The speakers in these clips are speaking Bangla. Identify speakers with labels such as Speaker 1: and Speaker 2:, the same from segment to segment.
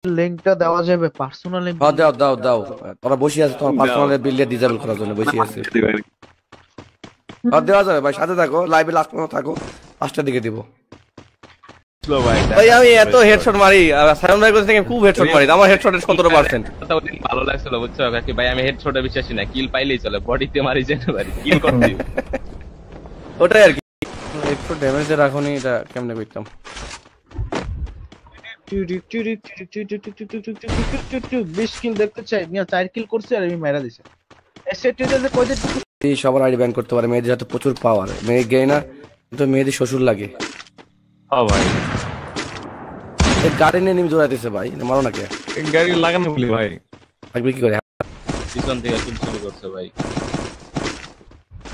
Speaker 1: লিংকটা দেওয়া যাবে, পার্সোনাল লিংক।
Speaker 2: দাও দাও দাও, তোরা বসে আছে তোমার পার্সোনাল বিল্ডিং ডিসেবল করার জন্য বসে আছে। দেওয়া যাবে ভাই, সাথে থাকো, লাইভে লাস্ট পর্যন্ত থাকো, 5টার দিকে দিব। ভাই আমি এত হেডশট মারি, সায়ন ভাই কাছ থেকে খুব হেডশট মারি, আমার হেডশটের 17%।
Speaker 3: ভালো লাগছিল বুঝছো কাকি ভাই, আমি হেডশটে বিশ্বাসী না, কিল পাইলেই চলে, বডিতে মারি যেতে পারি, কিল করতে দিব।
Speaker 2: ওটাই আর কি, একটু ড্যামেজে রাখুনি, এটা কেমনে করতাম।
Speaker 1: বিশ কিল দেখতে চাই, মিয়া 4 কিল করছে আর আমি মেরা দিছে।
Speaker 2: এই সবার আইডি ব্যান করতে পারে, মেয়েদের হাতে প্রচুর পাওয়ার, মেয়ে গেই না কিন্তু মেয়েদের শ্বশুর লাগে।
Speaker 3: হ্যাঁ ভাই,
Speaker 2: এই গাড়ি নিয়ে নিমি দৌড়াইতেছে ভাই, মারো না কে?
Speaker 3: গাড়ি লাগানো বলি ভাই,
Speaker 2: থাকবে কি করে?
Speaker 3: পিছন থেকে কিল শুরু করছে ভাই।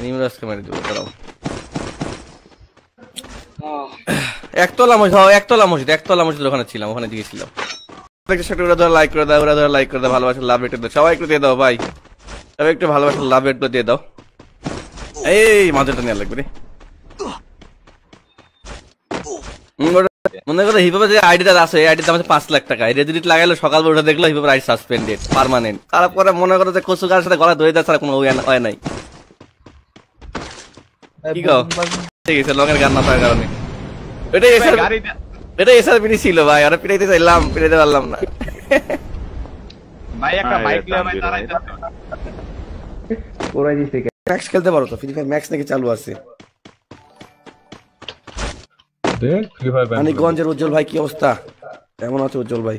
Speaker 2: নিমি রাস্তা মেরে দিব, দাঁড়াও। একতলা মসজিদ, একতলা মসজিদ ওখানে ছিলাম, ওখানে গিয়েছিলাম। ওরা ধরে লাইক করে দাও, ওরা ধরে লাইক করে দাও, ভালোবাসার লাভ রেট দাও, সবাই একটু দিয়ে দাও ভাই, সবাই একটু ভালোবাসার লাভ রেট দিয়ে দাও। এই মাঝেটা নেওয়া লাগবে রে। মনে করো হিপহপে যে আইডিটা আছে, এই আইডির দাম আছে 5 লাখ টাকা, রেডিট লাগাইলো সকালবেলা উঠে দেখলো হিপহপের আইডি সাসপেন্ডেড পার্মানেন্ট। তারপরে মনে করো যে কচুকার সাথে গলা ধরে যাচ্ছে, কোনো হয় নাই। কি গো ঠিক আছে, লগের গান না থাকার কারণে এটা এসআর পিড়ি ছিল ভাই, আর পিড়াইতে চাইলাম, পিড়াইতে পারলাম না
Speaker 3: ভাই। একটা বাইক নিয়ে ভাই দাঁড়াইতে
Speaker 1: ওরাই দিছে।
Speaker 2: ম্যাক্স খেলতে পারো তো? ফ্রি ফায়ার ম্যাক্স নাকি চালু আছে? মানিকগঞ্জের উজ্জ্বল ভাই কি অবস্থা, কেমন আছে উজ্জ্বল ভাই?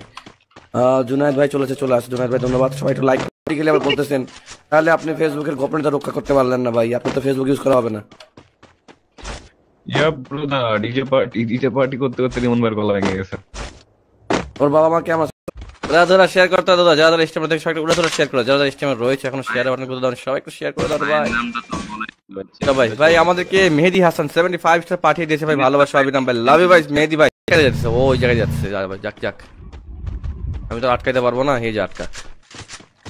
Speaker 2: জুনায়েদ ভাই চলে আসে, জুনায়েদ ভাই ধন্যবাদ। সবাই একটু লাইক গেলে আবার বলতেছেন, তাহলে আপনি ফেসবুকের গোপনীয়তা রক্ষা করতে পারলেন না ভাই, আপনি তো ফেসবুক ইউজ করা হবে না।
Speaker 3: ডিজে পার্টি করতে করতে রিমন ভাইয়ের গলা ভেঙে গেছে।
Speaker 2: ওর বাবা মা কেমন আছে? যারা শেয়ার করতে দাদা, যারা স্টেম থেকে সবাই শেয়ার করো, যারা স্টেমে রয়েছে এখন শেয়ার বাটন করে দাও, সবাই একটু শেয়ার করে দাও ভাই। ভাই আমাদেরকে মেহেদি হাসান 75 স্টার পাঠিয়ে দিয়েছে ভাই, ভালোবাসা অভিনন্দন ভাই, লাভ ইউ ভাই। মেহেদি ভাই যাচ্ছে, ওই জায়গায় যাচ্ছে, ভাই যাক যাক, আমি তো আটকাইতে পারবো না, এই যে আটকা।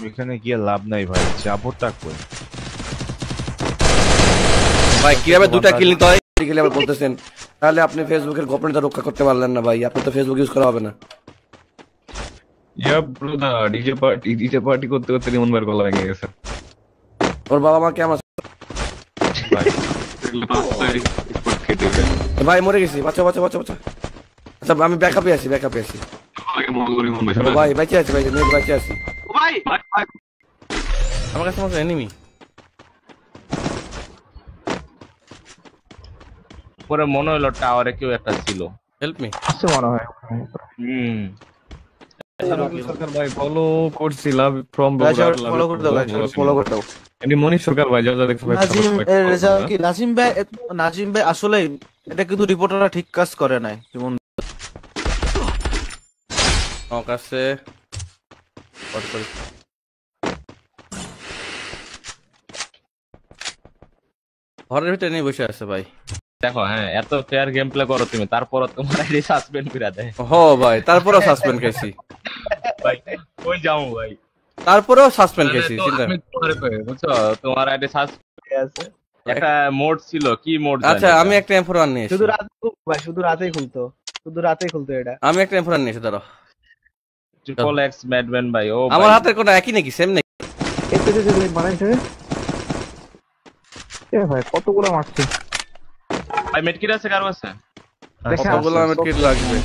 Speaker 4: এখানে গিয়ে লাভ নাই ভাই, যাবো তা কই
Speaker 2: ভাই? কিভাবে 2টা কিল নিতে হয় গেলে আবার বলতেছেন, তাহলে আপনি ফেসবুকের গোপনীয়তা রক্ষা করতে পারলেন না ভাই, আপনি তো ফেসবুক ইউজ করা হবে না।
Speaker 3: ডিজে পার্টি করতে করতে রিমন ভাইয়ের গলা ভেঙে গেছে।
Speaker 2: ওর বাবা মা কেমন আছে? ভাই মরে গেছি, বাচ্চা বাচ্চা বাচ্চা বাচ্চা। আচ্ছা আমি ব্যাকআপে আছি ভাই, বাইচে আছি ভাই, মেয়ে বাইচে আছি। আমার কাছে আমার এনিমি
Speaker 3: পরে মনে হলো টাওয়ারে কেউ একটা ছিল।
Speaker 2: হেল্প মি
Speaker 1: আছে মনে হয়।
Speaker 3: সরকার ভাই ফলো করছিলাম ফ্রম
Speaker 1: ফলো করে দাও, ফলো করে দাও।
Speaker 3: এমনি মনিশ সরকার ভাই যা যা দেখছো ভাই।
Speaker 1: নাজিম ভাই আসলে এটা কিন্তু রিপোর্টাররা ঠিক কাজ করে নাই। যেমন
Speaker 2: আমার কাছে ঘরের ভিতরে নিয়ে বসে আছে ভাই।
Speaker 3: দেখো হ্যাঁ, এত ফেয়ার গেম প্লে করো তুমি, তারপর তোমার আইডি সাসপেন্ড করে দেয়।
Speaker 2: হো ভাই, তারপরেও সাসপেন্ড খাইছি
Speaker 3: ভাই কই যাও ভাই,
Speaker 2: তারপরেও সাসপেন্ড খাইছি। চিন্তা
Speaker 3: বুঝছো, তোমার আইডি সাসপেন্ড আছে। একটা মোড ছিল, কি মোড?
Speaker 2: আচ্ছা আমি একটা M41 নিয়ে
Speaker 1: শুধু রাতে ভাই, শুধু রাতেই খুলতো এটা।
Speaker 2: আমি একটা M41 নিয়েছি, দাঁড়াও।
Speaker 3: ট্রিপল এক্স ম্যাডম্যান ভাই। ও
Speaker 2: আমার হাতের কোনটা একই নাকি, সেম নাকি?
Speaker 1: ভাই কতগুলো মারছে
Speaker 3: ভাই, মেডকিট আছে কার কাছে?
Speaker 2: কতগুলো মেডকিট লাগবে?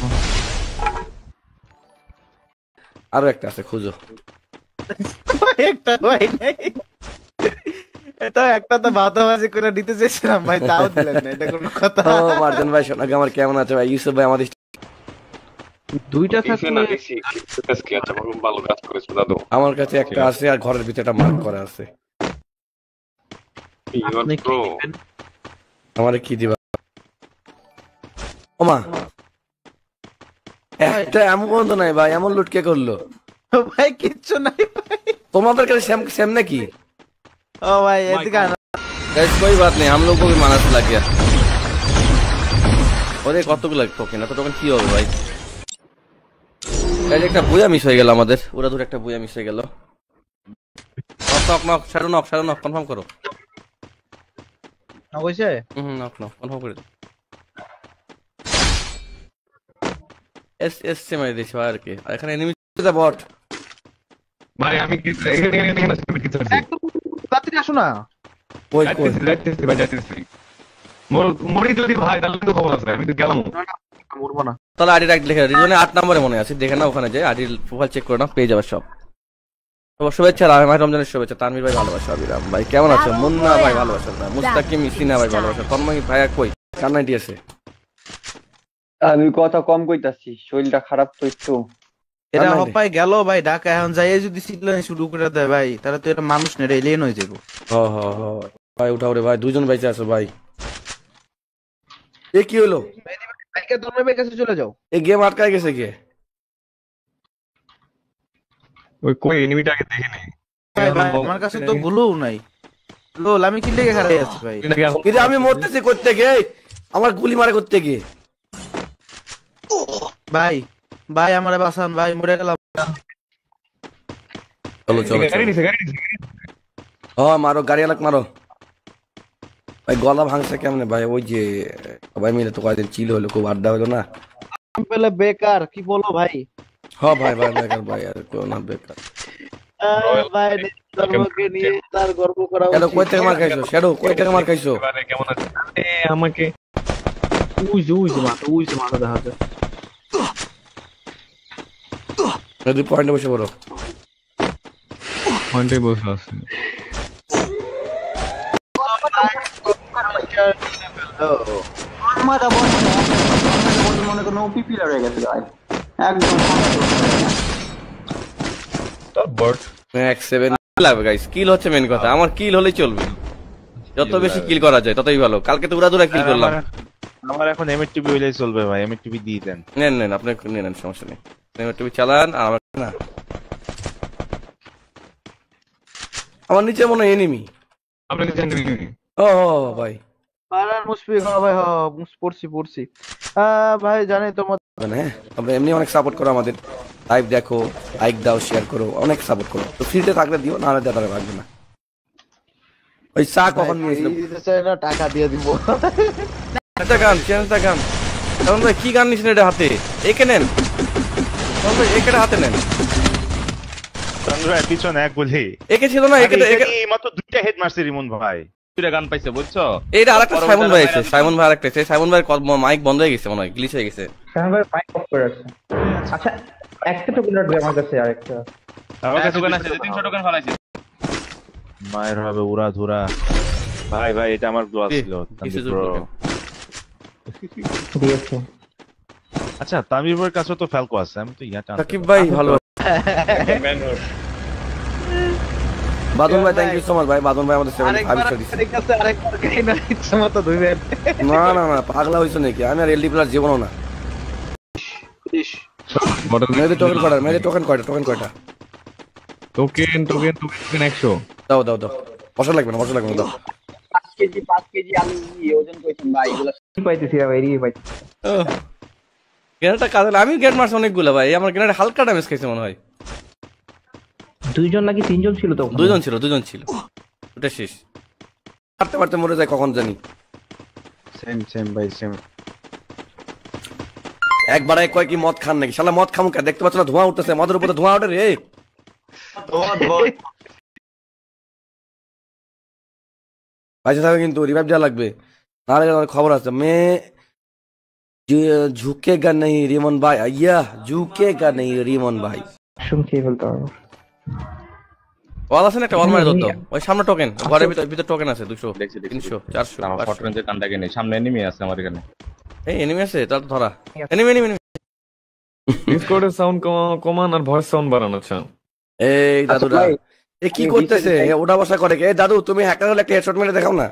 Speaker 2: আরো একটা আছে, খুঁজো।
Speaker 1: একটা ভাই নাই, এটা একটা তো ভাতাভাজি করে দিতে চেয়েছিলাম ভাই, তাও দিলেন না, এটা কোনো কথা?
Speaker 2: ও মার্জন ভাই, সোনাগ আমার কেমন আছে ভাই? ইউসুফ ভাই আমাদের
Speaker 1: দুইটা থাকলে
Speaker 3: ভালো কাজ করেছো দাদু।
Speaker 2: আমার কাছে একটা আছে, আর ঘরের ভিতরে একটা মার্ক করা আছে। আমারে কি দিবা? ওমা একটা এমন বন্ধ নাই ভাই, এমন লুট কে করলো
Speaker 1: ভাই? কিচ্ছু নাই ভাই।
Speaker 2: তোমাদের কাছে সেম সেম নাকি?
Speaker 1: ও ভাই এদিকে আনো।
Speaker 2: कोई बात नहीं, हम लोग को भी माना से लग गया। ওদের কতগুলো টোকেন, এত টোকেন কি হবে ভাই? এই যে একটা বুয়া মিস হয়ে গেল আমাদের, ওরা ধরে একটা বুয়া মিস হয়ে গেল। নক শাডো নক কনফার্ম করো।
Speaker 1: না কইছে?
Speaker 2: নক কনফার্ম করে দাও। এস সে মেরে দিয়েছে আর কি, আর এখানে এনিমি বট
Speaker 3: ভাই আমি কি
Speaker 1: তাড়াতাড়ি আসো না।
Speaker 2: কই কই
Speaker 3: মরি যদি ভাই তাহলে তো খবর আছে, আমি তো গেলাম।
Speaker 1: মরবো না।
Speaker 2: তাহলে আইডি রাইট লিখে রিজনে 8 নম্বরে মনে আছে, দেখে না ওখানে যে আইডি প্রোফাইল চেক করে না, পেয়ে যাবে সব। তো শুভেচ্ছা মাই রমজানের শুভেচ্ছা। তানভীর ভাই ভালোবাসা, অবিরাম ভাই কেমন আছো? মুন্না ভাই ভালোবাসা, মুস্তাকিম ইসিনা ভাই ভালোবাসা, তন্ময় ভাইয়া কই কান্নাইটি আছে।
Speaker 5: আমি কথা কম কইতাছি, শরীরটা খারাপ তো একটু।
Speaker 1: এটা হপাই গেল ভাই ঢাকা, এখন যাই যদি সিটলানি শুরু করে দেয় ভাই, তাহলে তো এটা মানুষ নেই, এটা এলিয়েন হয়ে যাবো।
Speaker 2: ভাই উঠাও রে ভাই, দুইজন বাইচে আছো ভাই। এ কি হলো?
Speaker 1: ভাইকে তন্ময় কাছে চলে যাও।
Speaker 2: এই গেম আটকায় গেছে কে?
Speaker 3: ওই কই এনিমিটা আগে দেখে নেই।
Speaker 1: ভাই আমার কাছে তো গুলোও নাই। লোল আমি কি লেগে হারাই আছি ভাই।
Speaker 2: কিন্তু আমি মরতেছি করতে গিয়ে, আমার গুলি মারে করতে গিয়ে।
Speaker 1: ভাই ভাই আমারে বাঁচান ভাই, মরে গেলাম।
Speaker 2: চলো চলো
Speaker 3: গাড়ি নিছে।
Speaker 2: মারো, গাড়ি আলাক মারো ভাই। গলা ভাঙছে কেমনে ভাই? ওই যে সবাই মিলে তো কয়েকদিন চিল হলো, খুব আড্ডা হলো না।
Speaker 1: পেলে বেকার কি বলো ভাই।
Speaker 2: ভাই ভাই বেকার ভাই, আর কেউ না বেকার।
Speaker 1: ভাই ধর্মকে নিয়ে তার গর্ব করা
Speaker 2: শ্যাডো কই থেকে মার খাইছো? শ্যাডো কই থেকে মার খাইছো?
Speaker 3: কেমন আছে আমাকে
Speaker 1: মাথা দেখা যায়।
Speaker 2: যদি পয়েন্টে বসে পড়ো।
Speaker 3: পয়েন্টে বসে আছে।
Speaker 5: মনে করো ওপিপি হয়ে গেছে ভাই, একদম
Speaker 3: বট
Speaker 2: ম্যাক্স 7 লাগবে গাইস। কিল হচ্ছে মেন কথা, আমার কিল হলেই চলবে। যত বেশি কিল করা যায় ততই ভালো। কালকে তো উড়াদুরা কিল করলাম।
Speaker 4: আমার এখন এমএটিভি হইলেই চলবে ভাই, এমএটিভি দিয়ে দেন।
Speaker 2: নেন আপনি নেন, সমস্যা নেই। তুমি চালান আর আমার না। আমার নিচে মনে হয় এনিমি।
Speaker 3: আপনাকে জানেন
Speaker 2: ও ভাই
Speaker 1: পারার মুশফিক, ভাই পড়ছি। ভাই জানি তোমার
Speaker 2: হ্যাঁ, আমরা এমনি অনেক সাপোর্ট করো আমাদের। লাইভ দেখো, লাইক দাও, শেয়ার করো, অনেক সাপোর্ট করো। তো ফ্রিতে থাকলে দিও, না হলে দেওয়া লাগবে না। ওই চা কখন নিয়েছিল?
Speaker 1: টাকা দিয়ে দিব।
Speaker 2: একটা গান তখন ভাই কি গান নিয়েছেন এটা হাতে? একে নেন তখন ভাই, একে হাতে নেন।
Speaker 4: চন্দ্রা পিছনে এক বলি
Speaker 2: একে ছিল না, একে
Speaker 4: মাত্র 2টা হেড মারছে রিমন ভাই।
Speaker 3: দুইটা গান পাইছে বুঝছো।
Speaker 2: এইটা আরেকটা সাইমন ভাই আছে, সাইমন ভাই আরেকটা আছে। সাইমন ভাইয়ের মাইক বন্ধ হয়ে গেছে মনে হয়, গ্লিচ হয়ে গেছে।
Speaker 5: সামনে ভাই মাইক অফ করে রাখছে। আচ্ছা একটা টোকেন রাখবে আমার কাছে, আরেকটা
Speaker 4: আমার কাছে
Speaker 3: টোকেন আছে, 300 টোকেন ফলাইছে।
Speaker 4: মায়ের হবে উড়া ধুরা। ভাই এটা আমার গ্লোয়াল ছিল।
Speaker 5: দিয়েছে।
Speaker 4: আচ্ছা তামির ভাইয়ের কাছে তো ফ্যালকো আছে, আমি তো ইয়াটা
Speaker 2: সাকিব ভাই ভালো। বাদন ভাই থ্যাংক ইউ সো মাচ ভাই। বাদন ভাই আমাদের 75 স্টার দিছে।
Speaker 1: আরেকবার গাই না ইচ্ছা মতো ধুইবেন।
Speaker 2: না পাগলা হইছো নাকি? আমি আর এলডি প্লাস জীবনও না। মেয়েদের টোকেন কয়টা?
Speaker 3: টোকেন 100
Speaker 2: দাও বসা লাগবে না দাও।
Speaker 5: 5 কেজি আলু ওজন কইছেন ভাই, এগুলা কি পাইতেছি ভাই, এরিয়ে পাইতেছি।
Speaker 2: গ্রেনেডটা কাজে আমি গ্রেনেড মারছি অনেকগুলো ভাই। আমার গ্রেনেড হালকা ড্যামেজ খাইছে মনে হয়।
Speaker 5: দুইজন নাকি তিনজন ছিল তো?
Speaker 2: দুজন ছিল। ওটা শেষ। মারতে মরে যায় কখন জানি।
Speaker 4: সেম ভাই সেম।
Speaker 2: একবার কয় কি মদ খান নাকি? শালা মদ খামু কে? দেখতে পাচ্ছ না ধোঁয়া উঠতেছে, মদের উপরে ধোঁয়া ওঠে রে। বাইসে থাকবে কিন্তু, রিভাইভ দেওয়া লাগবে, নাহলে খবর আছে। ঝুঁকেগা নেই রিমন ভাই, ঝুঁকেগা নেই রিমন ভাই।
Speaker 5: শুনছি বলতে পারবো।
Speaker 2: ওয়াল আছে না একটা, ওয়াল মারে ধরতো। ওই সামনে টোকেন, ঘরের ভিতর টোকেন আছে 200
Speaker 3: দেখছি
Speaker 2: 300 400।
Speaker 3: আমার ফটো রেঞ্জের কানটাকে নেই, সামনে এনিমি আছে আমার এখানে।
Speaker 2: এই এনিমি আছে, তার ধরা। এনিমি
Speaker 6: ডিসকর্ডের সাউন্ড কমান আর ভয়েস সাউন্ড বাড়ানো। আচ্ছা
Speaker 2: এই দাদুরা এ কি করতেছে? ওটা বসা করে কে? দাদু তুমি হ্যাকার হলে একটা হেডশট মেরে দেখাও না।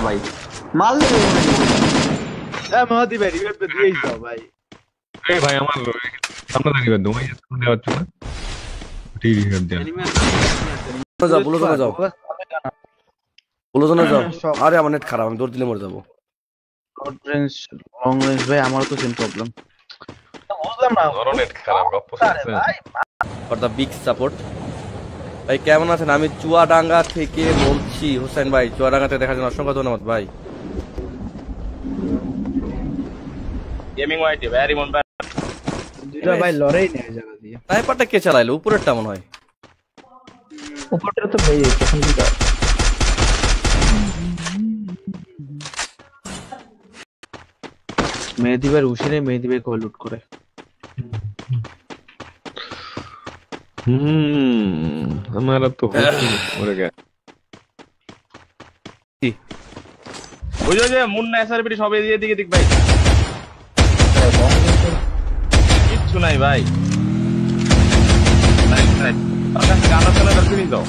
Speaker 5: ভাই মারলে
Speaker 1: মহাদি ভাই রিভাইভ দিয়েই যাও ভাই।
Speaker 6: এই ভাই আমার সামনে দাঁড়িয়ে দমাই সামনে দেওয়ার জন্য ঠিক রিভাইভ দেন।
Speaker 2: বুলোজনে যাও। আরে আমার নেট খারাপ, আমি দৌড় দিলে মরে যাবো।
Speaker 1: শর্ট রেঞ্জ লং রেঞ্জ ভাই আমারও তো সেম প্রবলেম। বুঝলাম না
Speaker 6: নেট খারাপ গপ্প শুনছে।
Speaker 2: ফর দা বিগ সাপোর্ট ভাই। কেমন আছেন? আমি চুয়াডাঙ্গা থেকে বলছি হোসেন ভাই। চুয়াডাঙ্গাতে দেখার জন্য অসংখ্য ধন্যবাদ ভাই।
Speaker 3: গেমিং ওয়াইটি ভেরি মন
Speaker 1: দুইটা ভাই লড়াই নেই জায়গা দিয়ে।
Speaker 2: স্নাইপারটা কে চালাইলো? উপরেরটা মনে হয়।
Speaker 5: উপরটা তো ভেঙে গেছে, এখন কি কর?
Speaker 1: মেহেদি ভাই উশিনে মেহেদি ভাই কল লুট করে।
Speaker 6: हमारा तो मर गया।
Speaker 3: ওই যে মুন্না এসআরবিটি সব এদিকে দিক ভাই, কিচ্ছু নাই ভাই। গানা চালা দরকার দাও।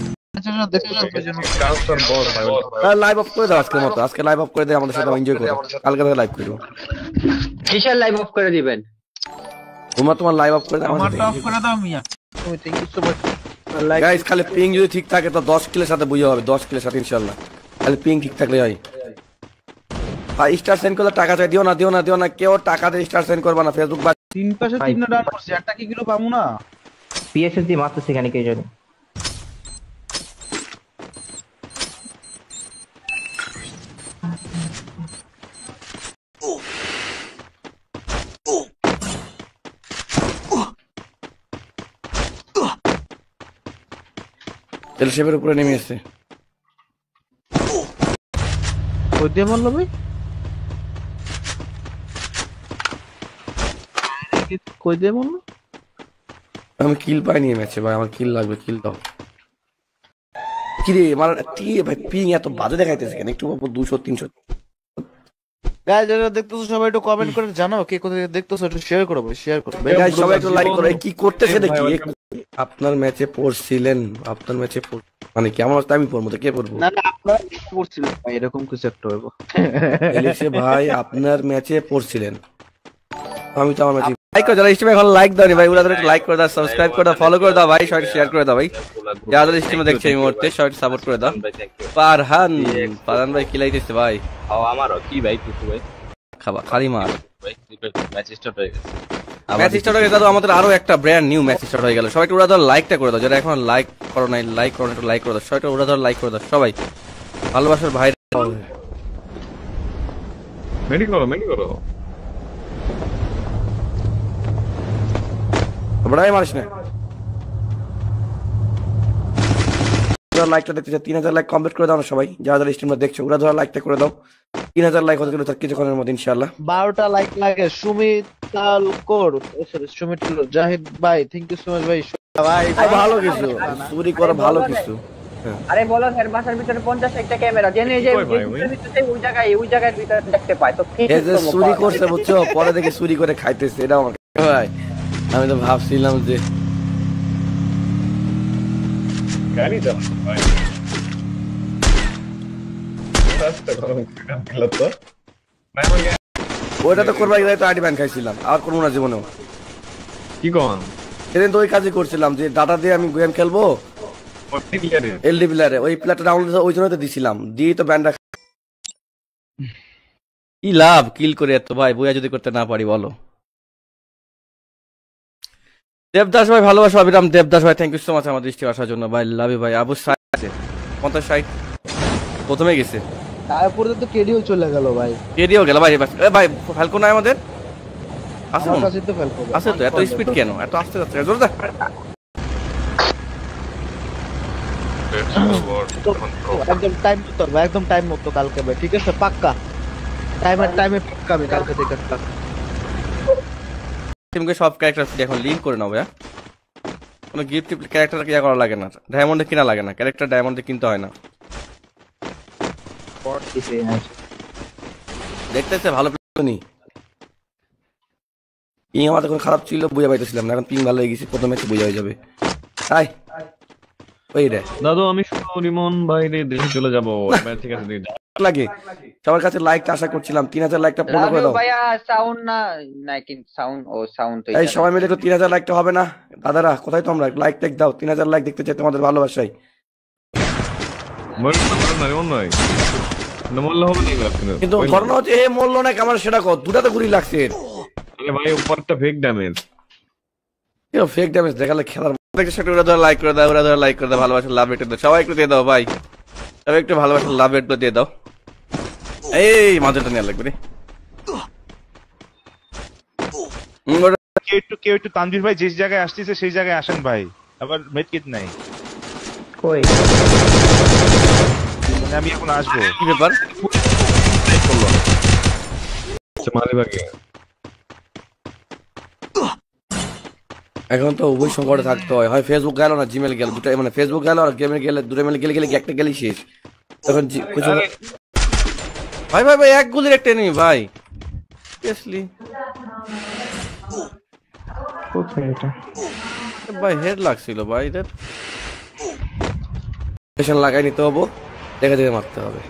Speaker 2: লাইভ অফ করে দাও আজকের মতো, আজকে লাইভ অফ করে দিয়ে আমাদের সাথে এনজয় করো, কালকে থেকে লাইভ করবো।
Speaker 5: কিসের লাইভ অফ করে দিবেন?
Speaker 2: তোমার লাইভ অফ করে দাও,
Speaker 1: আমারটা অফ করে দাও মিয়া। তুমি thank you so much.
Speaker 2: Guys খালি পিং যদি ঠিক থাকে তো 10 কিলের সাথে বুঝে হবে, 10 কিলের সাথে ইনশাআল্লাহ। খালি পিং ঠিক থাকলে হয়। ভাই স্টার সেন্ড করলে টাকা চাই, দিও না, কেউ টাকা দিয়ে স্টার সেন্ড করবা না। ফেসবুক বা
Speaker 1: তিন পাশে তিনটা ডাউন করছি, একটা কি কিলো পাবো না?
Speaker 5: পিএসএস দিয়ে মারতে সেখানে কে জানে।
Speaker 2: তেল শেপের উপরে নেমে এসেছে।
Speaker 1: কই দিয়ে মারলো ভাই? কই দিয়ে মারলো?
Speaker 2: আমি কিল পাইনি এই ম্যাচে ভাই, আমার কিল লাগবে, কিল দাও। কিরে আমার ভাই পিং এত বাজে দেখাইতেছে কেন? একটু 200 300।
Speaker 1: গাইস যারা দেখতেছো সবাই একটু কমেন্ট করে জানাও কে কোথায় দেখতেছো, একটু শেয়ার করো ভাই, শেয়ার করো।
Speaker 2: গাইস সবাই একটু লাইক করো। কি করতেছে দেখি? আপনার ম্যাচে পড়ছিলেন, আপনার ম্যাচে মানে কি আমার আমি পড়বো তো কে পড়বো?
Speaker 1: না আপনারা পড়ছিলেন ভাই, এরকম কিছু একটা হইব।
Speaker 2: এলিসে ভাই আপনার ম্যাচে পড়ছিলেন, আমি তো আমার ম্যাচে লাইক করে যারা স্ট্রিমে এখন লাইক দাও রে ভাই, ওরা একটু লাইক করে দাও, সাবস্ক্রাইব করে দাও, ফলো করে দাও ভাই, সবাই শেয়ার করে দাও ভাই। যারা স্ট্রিমে দেখছে এই মুহূর্তে সবাই সাপোর্ট করে দাও। পারহান ভাই কি লাইতেছে ভাই?
Speaker 3: আমারও কি ভাই টুকু ভাই
Speaker 2: খাবা খালি মার।
Speaker 3: ভাই ম্যাচ স্টার্ট হয়ে গেছে।
Speaker 2: ম্যাচ স্টার্ট হয়ে গেল, আমাদের আরো একটা ব্র্যান্ড নিউ ম্যাচ স্টার্ট হয়ে গেল। সবাই একটু ওরা ধর লাইকটা করে দাও, যারা এখন লাইক করো নাই লাইক করো, একটু লাইক করে দাও। সবাই ওরা ধর লাইক করে দাও সবাই, ভালোবাসার ভাই।
Speaker 6: मेडी करो
Speaker 2: বড়াই মারিস না। লাইকটা দেখতে চাই, 3000 লাইক কমপ্লিট করে দাও না সবাই, যারা যারা স্ট্রিমটা দেখছো ওরা ধর লাইকটা করে দাও। 3000 লাইক হতে গেলে তার কিছুক্ষণের মধ্যে ইনশাআল্লাহ।
Speaker 1: 12টা লাইক লাগে। সুমিত তালকর, সরি সুমিত জাহিদ ভাই, থ্যাংক ইউ সো মাচ ভাই। ভাই
Speaker 2: ভালো কিছু চুরি করা ভালো কিছু।
Speaker 5: আরে বলো এর বাসার ভিতরে 50 ক্যামেরা জেনে যে ওই জায়গায় ভিতরে দেখতে পায় তো কি?
Speaker 2: এই যে চুরি করছে বুঝছো, পরে দেখে চুরি করে খাইতেছে, এটা আমার ভাই। আমি তো ভাবছিলাম যে
Speaker 6: गाड़ी चला भाई রাস্তা গরম করে তো ভাই আমার
Speaker 2: ওইটা তো করবার গেলে তো আইডি ব্যান খাইছিলাম, আর করবো না জীবনেও।
Speaker 6: কি কোন
Speaker 2: সেদিন তো ওই কাজই করছিলাম যে ডাটা দিয়ে আমি গেম খেলবো এলডি প্লেয়ারে, ওই প্লেয়ারটা ডাউনলোড ওই জন্য তো দিছিলাম, দিয়ে তো ব্যান্ডটা কি লাভ কিল করে এত ভাই, বইয়া যদি করতে না পারি বলো। দেবদাস ভাই ভালোবাসা, অবিরাম দেবদাস ভাই থ্যাংক ইউ সো মাচ আমার দৃষ্টি আসার জন্য ভাই, লাভ ইউ ভাই। আবু সাইদ আছে 50 প্রথমে গেছে,
Speaker 1: তারপরে তো কেডিও চলে গেল ভাই।
Speaker 2: কেডিও গেল ভাই। ভাই ফ্যালকন নাই আমাদের আছে,
Speaker 1: আমার কাছে তো ফেল করবে
Speaker 2: আছে তো, এত স্পিড কেন, এত আস্তে যাচ্ছে জোরে যা।
Speaker 1: একদম টাইম মতো ভাই, একদম টাইম মতো কালকে ভাই, ঠিক আছে পাক্কা টাইমে পাক্কা আমি কালকে থেকে
Speaker 2: টিমকে সব ক্যারেক্টার এখন লিঙ্ক করে নাও ভাইয়া, কোনো গিফট ক্যারেক্টার কিনা করা লাগে না, ডায়মন্ডে কিনা লাগে না, ক্যারেক্টার ডায়মন্ডে কিনতে হয় না। দেখতেছে ভালো নি পিং আমাদের কোনো খারাপ ছিল বুঝে পাইতেছিলাম না, এখন পিং ভালো হয়ে গেছে, প্রথম ম্যাচে বুঝে হয়ে যাবে। হাই ওই রে
Speaker 6: দাদু আমি শুধু রিমন বাইরে দেশে চলে যাবো, ঠিক আছে
Speaker 2: লাগে সবার কাছে লাইকটা আশা করছিলাম, 3000 লাইকটা পূর্ণ করে দাও
Speaker 5: ভাইয়া। সাউন্ড না কিন্তু সাউন্ড ও সাউন্ড তো
Speaker 2: এই সবাই মিলে তো 3000 লাইকটা হবে না দাদারা, কোথায় তোমরা লাইক টেক দাও, 3000 লাইক দেখতে চাই তোমাদের ভালোবাসাই।
Speaker 6: রিমন ভাই মরলে হবে না
Speaker 2: কিন্তু ঘটনা হচ্ছে এ মরল না আমার সেটা কত দুটা তো গুলি লাগছে,
Speaker 6: আরে ভাই উপরটা ফেক ড্যামেজ,
Speaker 2: কেউ ফেক ড্যামেজ দেখালে খেলার সাথে ওরা ধর লাইক করে দাও, ওরা ধর লাইক করে দাও, ভালোবাসা লাভ রেট দাও, সবাই একটু দিয়ে দাও ভাই, সবাই একটু ভালোবাসা লাভ রেট দিয়ে দাও। এই মাঝেটা নিয়ে লাগবে রে,
Speaker 4: কেউ একটু তানভীর ভাই যে জায়গায় আসতেছে সেই জায়গায় আসেন ভাই, আবার মেডকিট নাই,
Speaker 5: কই
Speaker 4: মানে আমি এখন আসবো।
Speaker 2: কি ব্যাপার?
Speaker 6: মালিবাগে
Speaker 2: এখন তো উভয় সংকটে থাকতে হয় ফেসবুক গেল না জিমেল গেল, দুটাই মানে ফেসবুক গেল আর গেমে গেলে দুটো মিলে গেলে একটা গেলেই শেষ। এখন কিছু ভাই ভাই ভাই এক গুলির একটা এনিমি ভাই, সিরিয়াসলি
Speaker 5: কোথায় এটা?
Speaker 2: ভাই হেড লাগছিল ভাই, এদের স্টেশন লাগাই নিতে হবো, দেখে দেখে মারতে হবে।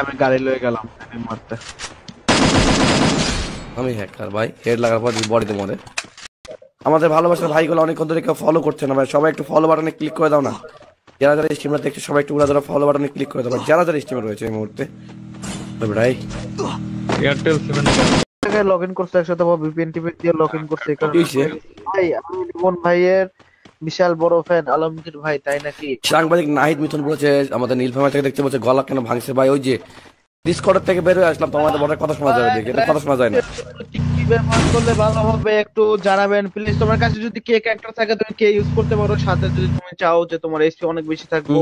Speaker 4: আমি গাড়ি লয়ে গেলাম মারতে।
Speaker 2: আমি হ্যাকার ভাই, হেড লাগার পর বডিতে মরে। আমাদের ভালোবাসার ভাইগুলো অনেকক্ষণ ধরে কেউ ফলো করছে না ভাই, সবাই একটু ফলো বাটনে ক্লিক করে দাও না। যারা যারা স্ট্রিমার দেখছে সবাই একটু উড়া ফলো বাটনে ক্লিক করে দাও, যারা যারা স্ট্রিমার রয়েছে এই মুহূর্তে ভাই।
Speaker 6: এয়ারটেল 7
Speaker 1: জায়গায় লগ ইন করছে একসাথে, ভিপিএন টিপি দিয়ে লগ ইন করছে।
Speaker 2: কি হইছে?
Speaker 1: ভাই আমি রিমন ভাইয়ের বিশাল বড় ফ্যান আলমগীর ভাই, তাই নাকি?
Speaker 2: সাংবাদিক নাহিদ মিথুন বলেছে আমাদের নীলফামারী থেকে দেখতে বলছে গলা কেন ভাঙছে ভাই, ওই যে ডিসকর্ড থেকে বের হয়ে আসলাম, তোমাদের বড় কথা শোনা যাবে দেখি, এটা কথা শোনা যায় না।
Speaker 1: কি ব্যবহার করলে ভালো হবে একটু জানাবেন প্লিজ। তোমার কাছে যদি কে ক্যারেক্টার থাকে তুমি কে ইউজ করতে পারো, সাথে যদি তুমি চাও যে তোমার এসপি অনেক বেশি থাকবো।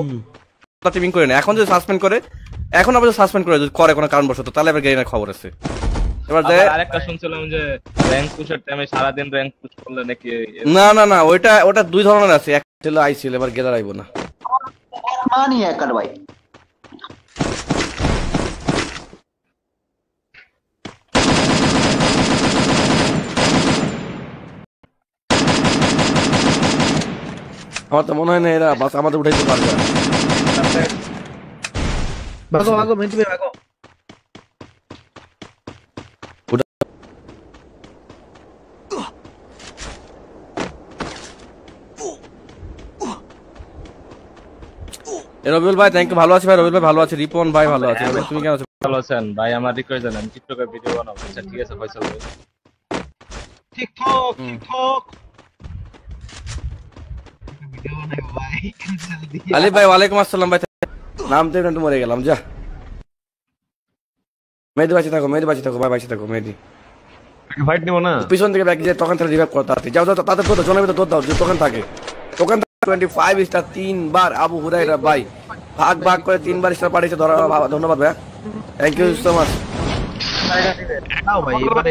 Speaker 2: টিমিং করে না, এখন যদি সাসপেন্ড করে, এখন আবার সাসপেন্ড করে যদি করে কোনো কারণবশত, তাহলে এবার গেইনার খবর আছে। এবার যে
Speaker 3: আরেকটা শুনছিলাম যে র‍্যাঙ্ক পুশের টাইমে সারাদিন র‍্যাঙ্ক পুশ করলে নাকি
Speaker 2: না না না, ওটা দুই ধরনের আছে, একটা হলো আইসিএল, এবার গেলার আইবো না।
Speaker 5: মানি হ্যাকার ভাই।
Speaker 2: আমার তো মনে হয় না এরা বাস আমাদের উঠাইতে পারবে না।
Speaker 1: ভাগো ভাগো মেহেদী ভাই ভাগো।
Speaker 2: রবিউল ভাই থ্যাংক ইউ, ভালো আছি ভাই। রবিউল ভাই ভালো আছে, রিপন ভাই ভালো আছে, তুমি কেমন আছো?
Speaker 3: ভালো আছেন ভাই? আমার রিকোয়েস্ট জানেন টিকটকে ভিডিও বানাবো। আচ্ছা ঠিক আছে ফয়সাল ভাই।
Speaker 1: টিকটক টিকটক ভিডিও বানাবো ভাই।
Speaker 2: আলিফ ভাই ওয়ালাইকুম আসসালাম ভাই, নাম তো একটু মরে গেলাম যা। মেহেদি বাঁচে থাকো, মেহেদি বাঁচে থাকো ভাই, বাঁচে থাকো মেহেদি।
Speaker 6: ফাইট নিব না,
Speaker 2: পিছন থেকে ব্যাক যে তখন তাহলে রিভাইভ করো তাড়াতাড়ি, যাও যাও তাদের তো জনের ভিতরে দৌড় দাও যে তখন থাকে। তখন 25 স্টার 3 বার আবু হুরাইরা ভাই, ভাগ ভাগ করে 3 বার স্টার পাঠিয়েছে, ধন্যবাদ ভাই, থ্যাংক ইউ সো মাচ।
Speaker 1: নাও ভাই এবারে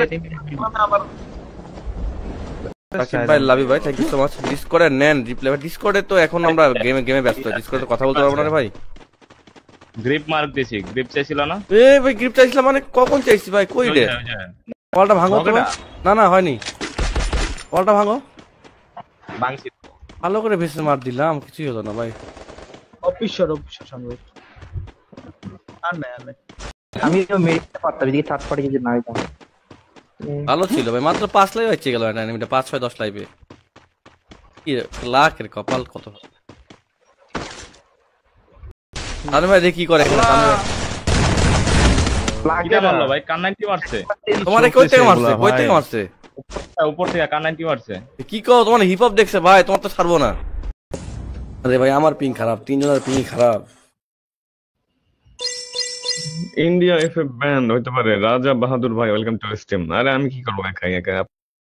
Speaker 2: ভাই লাভ ইউ ভাই, থ্যাংক ইউ সো মাচ। ডিসকর্ডে নেন রিপ্লাই, ডিসকর্ডে তো এখন আমরা গেমে ব্যস্ত, ডিসকর্ডে কথা বলতে পারবো না রে ভাই।
Speaker 3: গ্রিপ মার্ক দিছি, গ্রিপ চাইছিল না?
Speaker 2: এ ভাই গ্রিপ চাইছিলাম মানে কখন চাইছি ভাই, কই রে? বলটা ভাঙো তো। না না হয়নি, বলটা ভাঙো।
Speaker 3: বাংসি
Speaker 2: ভালো করে ভেসে মার দিলাম, কিছুই হলো না ভাই।
Speaker 1: অফিসার সামনে আর নাই
Speaker 5: আমি তো মেরিটে পারতাম এদিকে থার্ড পার্টি যদি না হইতাম।
Speaker 2: ভালো ছিল ভাই, মাত্র 5 লাইভ হচ্ছে গেল না এনিমিটা, 5 6 10 লাইভে। কি লাখের কপাল কত। তাহলে ভাই দেখি কি করে এখন
Speaker 3: কিটা মারলো ভাই? কান 90 মারছে।
Speaker 2: তোমারে কই থেকে মারছে, কই থেকে মারছে?
Speaker 3: উপর থেকে কান 90 মারছে।
Speaker 2: কি কও, তোমার হিপ হপ দেখছে ভাই, তোমার তো ছাড়বো না। আরে ভাই আমার পিং খারাপ, 3 জনের পিং খারাপ।
Speaker 6: ইন্ডিয়া এফএফ ব্যান্ড হইতে পারে। রাজা বাহাদুর ভাই ওয়েলকাম টু স্ট্রিম। আরে আমি কি করবো একা একা?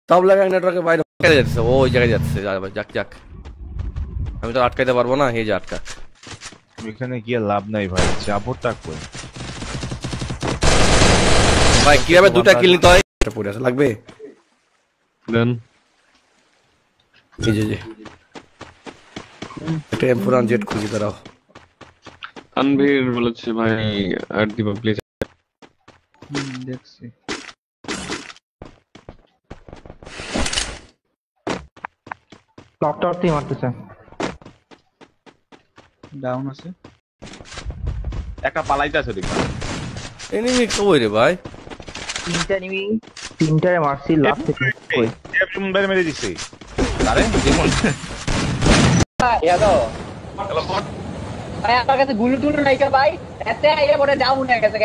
Speaker 2: সব লাগাই নেটওয়ার্কের বাইরে যাচ্ছে, ওই জায়গায় যাচ্ছে, যাক যাক, আমি তো আটকাইতে পারবো না, হে যে আটকা।
Speaker 4: এখানে গিয়ে লাভ নাই ভাই, যাবোটা কই
Speaker 2: ভাই কিভাবে দুটা কিল নিতে হয় এটা পড়ে আছে, লাগবে
Speaker 6: দেন
Speaker 2: এই যে এটা এমপুরান জেট খুঁজে দাঁড়াও।
Speaker 6: তানভীর বলেছে ভাই আর দিবা প্লিজ।
Speaker 1: দেখছি
Speaker 5: ক্লকটাওয়ারতেই মারতেছে।
Speaker 1: ডাউন আছে
Speaker 3: একটা পালাইতেছে দেখো।
Speaker 2: এনিমি কই রে ভাই?
Speaker 5: তিনটারে মারছি লাস্ট থেকে। কই
Speaker 4: এমন বাইরে মেরে দিছে।
Speaker 3: আরে দেখুন
Speaker 5: ইয়া তো ভাই আপনার কাছে গুলি টুলু নাই কা ভাই? এতে আইয়া পড়ে ডাউন হয়ে গেছে।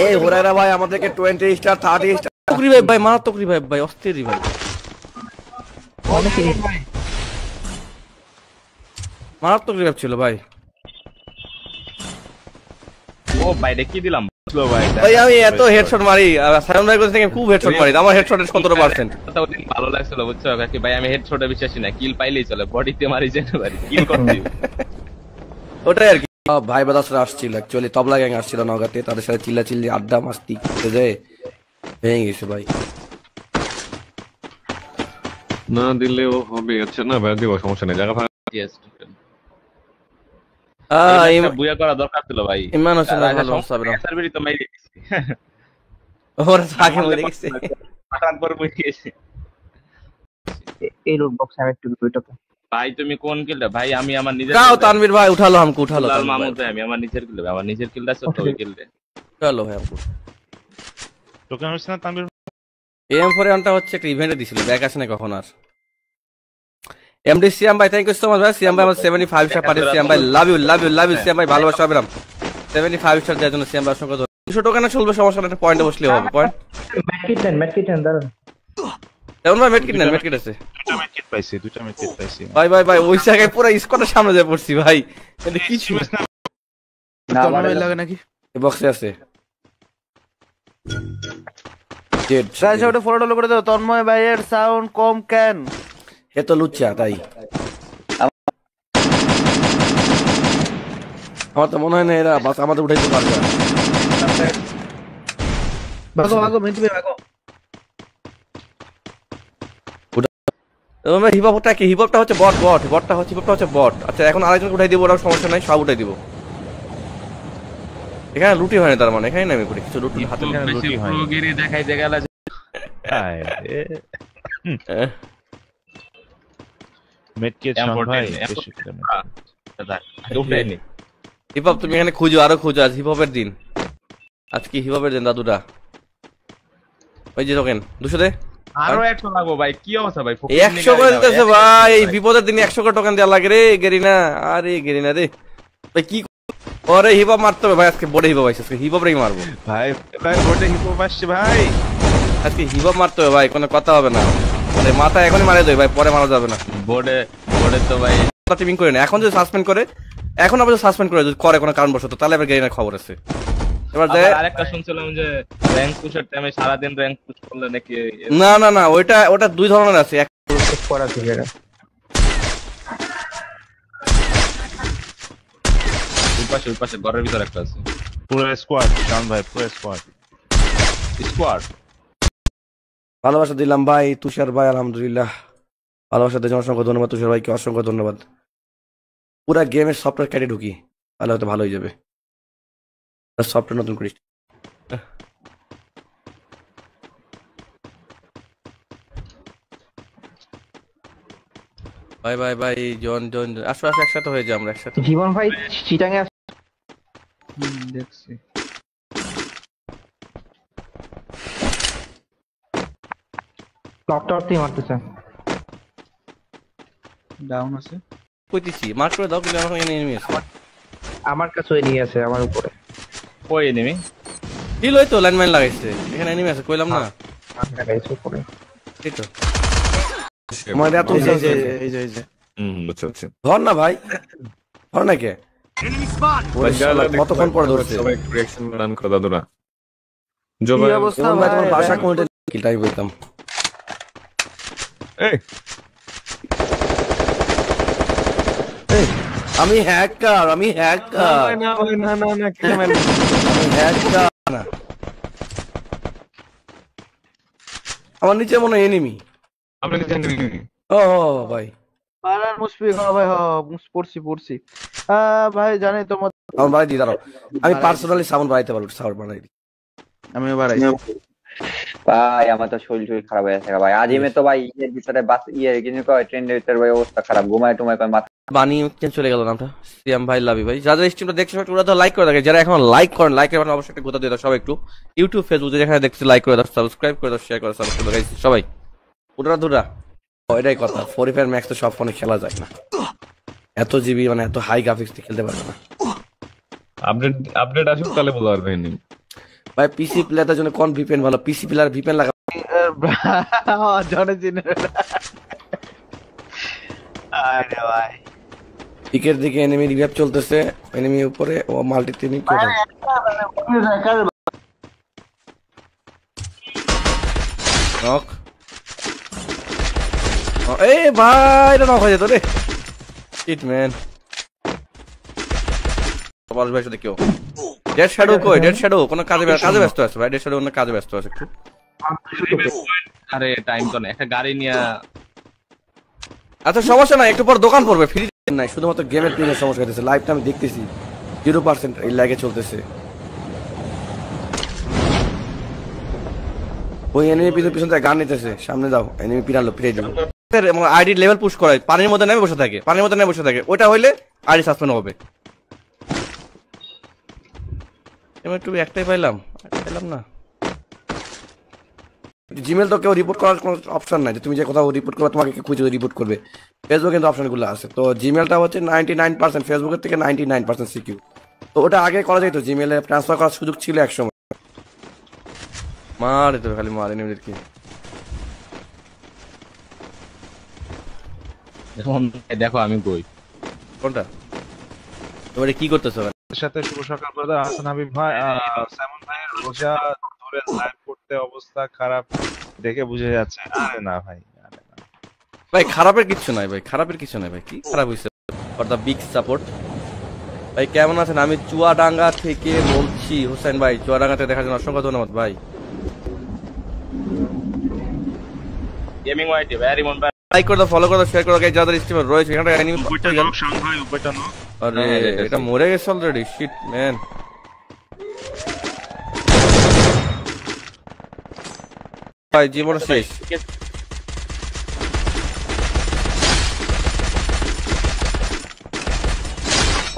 Speaker 2: এই হুরায়রা ভাই আমাদেরকে 20 স্টার 30 স্টার রিভাইভ ভাই, মারাত্মক রিভাইভ ভাই, অস্থির রিভাইভ, মারাত্মক রিভাইভ ছিল ভাই।
Speaker 3: ও বাইরে কি দিলাম ভাই
Speaker 2: ভাই আমি এত হেডশট মারি সায়ন ভাই কাছ থেকে খুব হেডশট মারি আমার হেডশটের 17%।
Speaker 3: ওদিন ভালো লাগছিল বুঝছো কাকি ভাই, আমি হেডশটে বিশ্বাসী না, কিল পাইলেই চলে, বডিতে মারি যেতে পারি, কিল করতে
Speaker 2: ওটাই আর কি। ভাই বাদাসরা আসছিল অ্যাকচুয়ালি, তবলা গ্যাং আসছিল নগাতে, তাদের সাথে চিল্লাচিল্লি আড্ডা মাস্তি করতে যায় ভেঙে গেছে ভাই।
Speaker 6: না দিলেও হবে, আচ্ছা না ভাই দিব, সমস্যা নেই, জায়গা ফাঁকা।
Speaker 3: বুয়া করা দরকার ছিল ভাই।
Speaker 2: ইমান হোসেন ভালো সাবরা
Speaker 3: সার্ভারই তো মাইরে দিছি,
Speaker 2: ওরা আগে মরে গেছে।
Speaker 3: পাঠান পর বই গেছে
Speaker 5: এই রুট বক্স আমি একটু দুইটা তো
Speaker 3: ভাই। তুমি কোন কিলটা ভাই? আমি আমার নিজের
Speaker 2: গাও তানভীর ভাই উঠালো हमको উঠালো
Speaker 3: লাল মামুদ ভাই, আমি আমার নিজের কিলটা, আমার নিজের কিলটা সব তো কিলটা
Speaker 2: উঠালো ভাই हमको।
Speaker 4: টোকেন হচ্ছে না তানভীর?
Speaker 2: AM4 আনটা হচ্ছে একটা ইভেন্টে দিছিল, ব্যাক আসে না কখন আর। এমডি সিয়াম ভাই থ্যাংক ইউ সো মাচ ভাই। সিয়াম ভাই আমার 75 স্টার পাঠিয়ে, সিয়াম ভাই love you love you love you Siam ভাই, ভালোবাসা হবে না 75 স্টার দেওয়ার জন্য সিয়াম ভাই অসংখ্য ধন্যবাদ। 200 টোকেনে চলবে, সমস্যা না, একটা পয়েন্টে বসলে হবে। পয়েন্ট
Speaker 5: মেডকিট দাঁড়ান
Speaker 2: তেমন ভাই মেডকিট নেন, মেডকিট আছে
Speaker 4: দুইটা মেডকিট পাইছি।
Speaker 2: ভাই ভাই ভাই ওই জায়গায় পুরো স্কোয়াডের সামনে যায় পড়ছি ভাই, এটা কিছু
Speaker 5: না
Speaker 1: তন্ময় লাগে নাকি?
Speaker 2: এই বক্সে আছে জেড
Speaker 1: গাইস ওটা ফলো করে দাও। তন্ময় ভাইয়ের সাউন্ড কম কেন?
Speaker 2: এ তো লুচ্চা তাই আমার তো মনে হয় না এরা বাস আমাদের উঠাইতে পারবে না।
Speaker 1: ভাগো ভাগো মেন্টি ভাই ভাগো।
Speaker 2: হিপহপটা কি? হিপহপটা হচ্ছে বট, বটটা হচ্ছে হিপহপটা হচ্ছে বট। আচ্ছা এখন আরেকজন উঠাই দিব, ওরাও সমস্যা নাই, সব উঠাই দিব। এখানে লুটি হয় না, তার মানে এখানে নামে পড়ি কিছু লুটি হাতে
Speaker 4: এখানে
Speaker 3: বেশি
Speaker 4: লুটি হয় না।
Speaker 3: প্রোগিরি দেখাইতে গেল
Speaker 4: আয় মেডকিট শোন ভাই, বেশি করে
Speaker 3: উঠাইনি।
Speaker 2: হিপহপ তুমি এখানে খুঁজো, আরো খুঁজো, আজ হিপহপের দিন, আজকে হিপহপের দিন দাদুরা। ওই যে টোকেন 200 দে,
Speaker 3: আরো 100 লাগবো ভাই, কি অবস্থা ভাই?
Speaker 2: 100 করে দিতেছে ভাই, এই বিপদের দিনে 100 করে টোকেন দেওয়া লাগে রে গেরিনা। আরে গেরিনা রে ভাই কি ওরে হিপহপ মারতে হবে ভাই, আজকে বড় হিপহপ আইছে, আজকে হিপহপ রেই মারবো
Speaker 4: ভাই। ভাই বড় হিপহপ আসছে ভাই,
Speaker 2: আজকে হিপহপ মারতে হবে ভাই, কোনো কথা হবে না। আরে মাথা এখনই মারা দেবে ভাই, পরে মারা যাবে না।
Speaker 3: বোর্ডে তো ভাই
Speaker 2: টিমিং করে না, এখন যদি সাসপেন্ড করে, এখন আবার সাসপেন্ড করে যদি করে কোনো কারণবশত, তাহলে আবার গেরিনার খবর আছে। এবার যে
Speaker 3: আরেকটা শুনছিলাম যে র‍্যাঙ্ক পুশের টাইমে সারা দিন র‍্যাঙ্ক পুশ করলে নাকি
Speaker 2: না না না, ওটা দুই ধরনের আছে। এক
Speaker 5: করা থেকে
Speaker 3: ওই পাশে ঘরের ভিতর একটা আছে
Speaker 4: পুরো স্কোয়াড শোন ভাই, পুরো
Speaker 3: স্কোয়াড।
Speaker 2: ভালোবাসা দিলাম ভাই তুষার ভাই, আলহামদুলিল্লাহ ভালোবাসা দিয়ে অসংখ্য ধন্যবাদ তুষার ভাইকে, অসংখ্য ধন্যবাদ। পুরা গেমের সফটওয়্যার কেটে ঢুকি, তাহলে হয়তো ভালো হয়ে যাবে। সফটওয়্যার নতুন করিস ভাই ভাই ভাই। জন আসো একসাথে হয়ে যাও, আমরা একসাথে।
Speaker 5: জীবন ভাই চিটাঙ্গে
Speaker 1: দেখছি
Speaker 5: ক্লকটারতেই মারতেছে,
Speaker 1: ডাউন আছে।
Speaker 2: কইতেছি মার্ক করে দাও, কিন্তু আমার এখানে এনিমি আছে।
Speaker 5: আমার কাছে নিয়ে আছে আমার উপরে।
Speaker 3: কই এনিমি?
Speaker 2: হিল হয়তো লাইনম্যান লাগাইছে, এখানে এনিমি আছে কইলাম না।
Speaker 5: আমার কাছে উপরে
Speaker 2: এই তো আমার এত
Speaker 1: এই যে
Speaker 6: আচ্ছা আচ্ছা
Speaker 2: ধর না ভাই, ধর না কে ওরে শালা, কতক্ষণ পর ধরছে।
Speaker 6: সবাই রিঅ্যাকশন রান করে দাদুরা।
Speaker 1: কি
Speaker 6: জবাই
Speaker 1: অবস্থা
Speaker 2: যেমন ভাই তোমার
Speaker 1: ভাই?
Speaker 2: ভাষা কোনটা কিলটাই বলতাম।
Speaker 6: এই
Speaker 2: আমি হ্যাকার, আমি হ্যাকার,
Speaker 6: না ভাই, না কে মানে
Speaker 2: আমি হ্যাকার না। আমার নিচে মনে হয় এনিমি।
Speaker 6: আপনি জানেন
Speaker 2: ও ভাই
Speaker 1: পারার মুশফিক, হ্যাঁ ভাই, হ্যাঁ পড়ছি। ভাই জানি তোমার,
Speaker 2: আমার বাড়াই দিই, দাঁড়াও আমি পার্সোনালি সাউন্ড বাড়াইতে পারবো, সাউন্ড বাড়াই দিই।
Speaker 1: আমি বাড়াই।
Speaker 5: ভাই আমার তো শরীর খারাপ হয়ে গেছে ভাই। আজিমে তো ভাই ইয়ের ভিতরে বাস কিন্তু কয় ট্রেনের ভিতরে ভাই অবস্থা খারাপ, ঘুমায় কয় মাথা
Speaker 2: বানি কেন চলে গেল নামটা? সিয়াম ভাই লাভি ভাই, যারা স্ট্রিমটা দেখছো ওরা তো লাইক করে দেখে, যারা এখন লাইক করেন লাইকের বাটন অবশ্যই একটা গোটা দিয়ে দাও সবাই, একটু ইউটিউব ফেসবুক যেখানে দেখছি লাইক করে দাও, সাবস্ক্রাইব করে দাও, শেয়ার করে সাবস্ক্রাইব করে দাও সবাই। উড়া দুরা এটাই কথা, 45 ম্যাক্স তো সব ফোনে খেলা যায় না, এত জিবি মানে এত হাই গ্রাফিক্স দিয়ে খেলতে পারবে না
Speaker 6: আপডেট আসুক তাহলে বলতে পারবেন।
Speaker 2: ভাই। পিসি প্লেয়ারদের জন্য কোন ভিপিএন ভালো? পিসি প্লেয়ার ভিপিএন লাগা
Speaker 1: জনে চিনে আরে ভাই।
Speaker 2: পিকের দিকে এনিমি রিভাইভ চলতেছে, এনিমি উপরে ও মাল্টি টিমিং করে নক এই ভাই এটা নক হয়ে যেত রে শিট ম্যান বল ভাই শুধু কেউ ডেড শ্যাডো কই ডেড শ্যাডো কোন কাজে ব্যস্ত আছে ভাই ডেড শ্যাডো অন্য কাজে ব্যস্ত আছে একটু
Speaker 3: আরে টাইম তো না একটা গাড়ি নিয়ে
Speaker 2: আচ্ছা সমস্যা নাই একটু পর দোকান পড়বে ফ্রি নাই শুধুমাত্র গেমের পিনের সমস্যা হইতেছে লাইভটা আমি দেখতেছি 0% এই ল্যাগে চলতেছে ওই এনিমি পিছন থেকে গান নিতেছে সামনে যাও এনিমি পিরালো ফিরে যাও আইডি লেভেল পুশ করাই পানির মধ্যে নেমে বসে থাকে ওটা হইলে আইডি সাসপেন্ড হবে আমি একটু একটাই পাইলাম না জিমেল তো কেউ রিপোর্ট করার কোনো অপশন নাই যে তুমি যে কোথাও রিপোর্ট করবে তোমাকে খুঁজে রিপোর্ট করবে ফেসবুকে কিন্তু অপশনগুলো আছে তো জিমেলটা হচ্ছে 99% ফেসবুকের থেকে 99% সিকিউর তো ওটা আগে করা যেত জিমেলে ট্রান্সফার করার সুযোগ ছিল একসময় মারে তো খালি মারে নেমেদেরকে
Speaker 3: দেখো আমি কই
Speaker 2: কোনটা তোমরা কি করতেছো
Speaker 4: সাথে শুভ সকাল ব্রাদার হাসান হাবিব ভাই সাইমন ভাইয়ের রোজা ধরে লাইভ করতে অবস্থা খারাপ দেখে বুঝে যাচ্ছে আরে না ভাই
Speaker 2: ভাই খারাপের কিছু নাই ভাই কি খারাপ হইছে ফর দা বিগ সাপোর্ট ভাই কেমন আছেন আমি চুয়াডাঙ্গা থেকে বলছি হোসেন ভাই চুয়াডাঙ্গা থেকে দেখার জন্য অসংখ্য ধন্যবাদ ভাই
Speaker 3: গেমিং ওয়াইটি ভেরি মন
Speaker 2: লাইক করে দাও ফলো করে দাও শেয়ার করে দাও গাইস যাদের স্ট্রিমার রয়েছে এখানে এনিমি
Speaker 4: উপরটা নক সাংহাই উপরটা নক
Speaker 2: আরে এটা মরে গেছে অলরেডি শিট ম্যান ভাই জীবন শেষ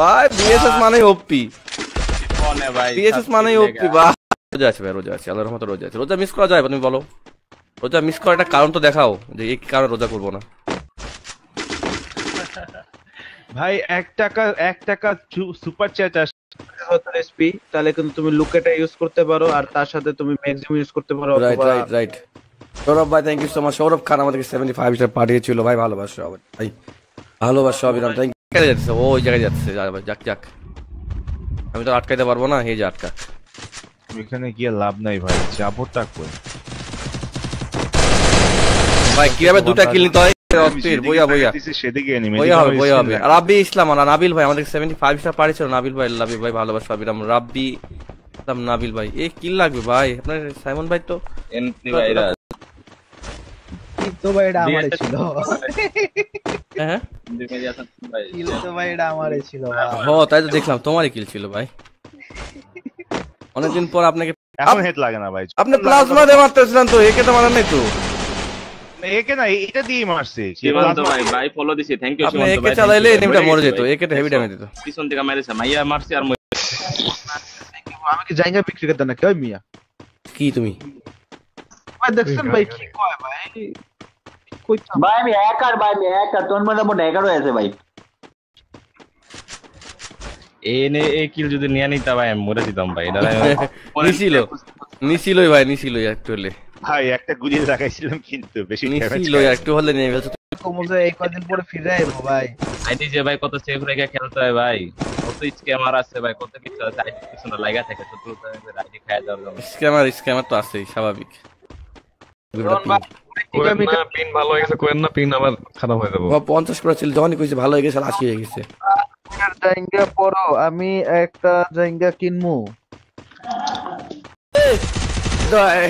Speaker 2: ভাই বিএসএস মানে ওপি
Speaker 3: কোনে ভাই
Speaker 2: বিএসএস মানে ওপি ভাই রোজা আছে আল্লাহর রহমতে রোজা মিস করা যায় তুমি বলো রোজা মিস করার একটা কারণ তো দেখাও যে এই কারণে রোজা করবো না
Speaker 4: ভাই 1 টাকা সুপার চ্যাট আসে 70 এসপি তাহলে কিন্তু তুমি লুকেটা ইউজ করতে পারো আর তার সাথে তুমি ম্যাক্সিমাম ইউজ করতে পারো
Speaker 2: রাইট সৌরভ ভাই thank you so much Sourav Khan আমাদেরকে 75 স্টার পাঠিয়েছিল ভাই ভালোবাসা ভাই ভালোবাসা অবিরাম থ্যাংক ইউ যাচ্ছে ওই জায়গায় যাচ্ছে যাক আমি তো আটকাইতে পারবো না এই যে আটকা
Speaker 4: এখানে গিয়ে লাভ নাই ভাই যাবোটা কই
Speaker 2: ভাই কিভাবে দুটা কিল নিতে হয় বইয়া
Speaker 4: সেদিকে এনিমি
Speaker 2: বইয়া হবে রাব্বি ইসলাম আর নাবিল ভাই আমাদের 75 স্টার পাঠিয়েছিল নাবিল ভাই লাভ ভাই ভালোবাসা অবিরাম রাব্বি ইসলাম নাবিল ভাই এই কিল লাগবে ভাই আপনার সাইমন ভাই তো
Speaker 3: এনপি ভাইরা
Speaker 1: তো ভাই এটা আমারে ছিল
Speaker 2: হ্যাঁ
Speaker 1: কিল তো ভাই এটা আমারে ছিল
Speaker 2: তাই তো দেখলাম তোমারই কিল ছিল ভাই অনেকদিন পর আপনাকে
Speaker 4: এখন হেড লাগে না ভাই
Speaker 2: আপনি প্লাজমা দিয়ে মারতেছিলেন তো একে তো মারেন নাই তো
Speaker 4: একে না এটা দিয়ে মারছে
Speaker 3: সীমান্ত ভাই ফলো দিছি থ্যাংক ইউ
Speaker 2: আপনি একে চালাইলে এনিমিটা মরে যেত একে হেভি ড্যামেজ দিত
Speaker 3: পিছন থেকে মেরেছে মাইয়া মারছে আর
Speaker 1: আমি কি জায়গা বিক্রি করতে না কই মিয়া
Speaker 2: কি তুমি
Speaker 1: ভাই দেখছেন ভাই কি কয় ভাই কই
Speaker 5: ভাই আমি হ্যাকার তোর মধ্যে মোটা হ্যাকার হয়েছে ভাই
Speaker 3: এনে এই কিল যদি নিয়ে নিতা ভাই আমি মরে যেতাম ভাই এটা
Speaker 2: নিছিলই ভাই একটুলে
Speaker 4: ভাই একটা গুলি লাগাইছিলাম কিন্তু বেশি
Speaker 2: নিছিল একটু হলে নিয়ে গেছে
Speaker 1: কমজে এই কদিন পরে ফিরে আইবো ভাই
Speaker 3: আইডি যে ভাই কত সেভ রেখে খেলতে হয় ভাই কত স্ক্যামার আছে ভাই কত কিছু আছে আইডি পিছনে লাগা থাকে তো তুই আইডি খায় যাওয়ার জন্য
Speaker 2: স্ক্যামার তো আছেই স্বাভাবিক
Speaker 6: পিন ভালো হয়ে গেছে কোয়েন না পিন আবার খারাপ হয়ে যাবে
Speaker 2: 50 করে ছিল যখনই কইছে ভালো হয়ে গেছে 80 হয়ে গেছে
Speaker 1: জায়গা পড়ো আমি একটা জায়গা কিনমু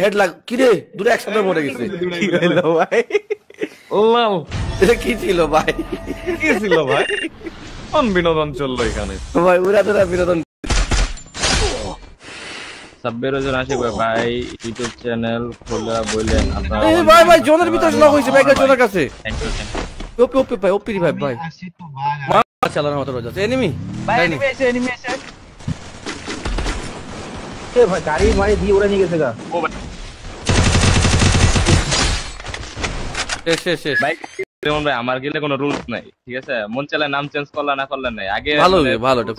Speaker 2: হেড লাগ কি রে দুটো একসাথে মরে গেছে কি হলো ভাই
Speaker 6: লাল
Speaker 2: এটা কি ছিল ভাই
Speaker 6: কি ছিল ভাই কোন বিনোদন চললো এখানে
Speaker 2: ভাই উড়া বিনোদন
Speaker 3: সাব্বির জন আসে ভাই ইউটিউব চ্যানেল খোলা বলেন আপনারা
Speaker 2: এই ভাই জোনের ভিতর লক হইছে ভাই জোনের কাছে
Speaker 3: থ্যাংক ইউ
Speaker 2: ওপি ভাই ওপি ভাই
Speaker 1: আসি তো ভাগ
Speaker 2: চালানোর মতো রোজ আছে এনিমি
Speaker 1: ভাই এনিমি এসে এ ভাই গাড়ি মারি দিয়ে উড়ে নিয়ে গেছে গা
Speaker 2: শেষ
Speaker 3: ভাই যেমন ভাই আমার গেলে কোনো রুলস নাই ঠিক আছে মন চাইলে নাম চেঞ্জ করলা না করলে নাই আগে
Speaker 2: ভালো এটা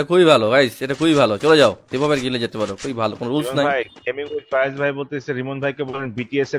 Speaker 2: খুবই ভালো গাইস এটা খুবই ভালো চলে যাও এভাবে গিলে যেতে পারো খুবই ভালো কোনো রুলস নাই
Speaker 4: ভাই গেমিং উইথ ফায়েজ ভাই বলতেছে রিমন ভাইকে বলেন বিটিএস